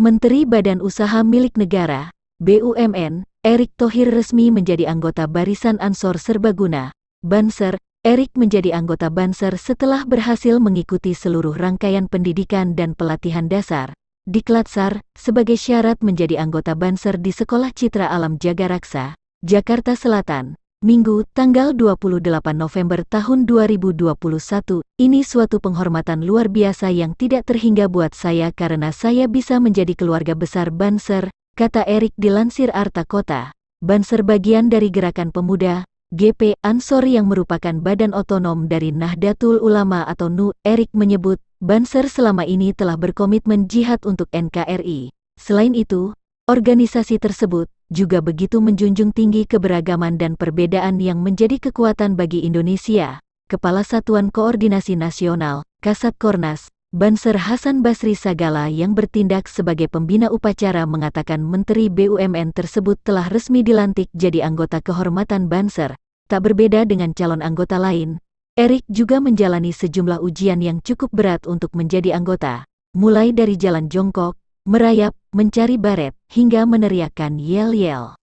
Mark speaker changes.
Speaker 1: Menteri Badan Usaha Milik Negara, BUMN, Erick Thohir resmi menjadi anggota Barisan Ansor Serbaguna, Banser. Erick menjadi anggota Banser setelah berhasil mengikuti seluruh rangkaian pendidikan dan pelatihan dasar, Diklatsar, sebagai syarat menjadi anggota Banser di Sekolah Citra Alam Jagaraksa, Jakarta Selatan, Minggu, tanggal 28 November tahun 2021. Ini suatu penghormatan luar biasa yang tidak terhingga buat saya karena saya bisa menjadi keluarga besar Banser, kata Erick dilansir Arta Kota. Banser bagian dari Gerakan Pemuda, GP Ansor yang merupakan badan otonom dari Nahdlatul Ulama atau NU. Erick menyebut, Banser selama ini telah berkomitmen jihad untuk NKRI. Selain itu, organisasi tersebut juga begitu menjunjung tinggi keberagaman dan perbedaan yang menjadi kekuatan bagi Indonesia. Kepala Satuan Koordinasi Nasional, Kasat Kornas, Banser Hasan Basri Sagala yang bertindak sebagai pembina upacara mengatakan Menteri BUMN tersebut telah resmi dilantik jadi anggota kehormatan Banser. Tak berbeda dengan calon anggota lain, Erick juga menjalani sejumlah ujian yang cukup berat untuk menjadi anggota, mulai dari jalan jongkok, merayap, mencari baret, hingga meneriakkan yel-yel.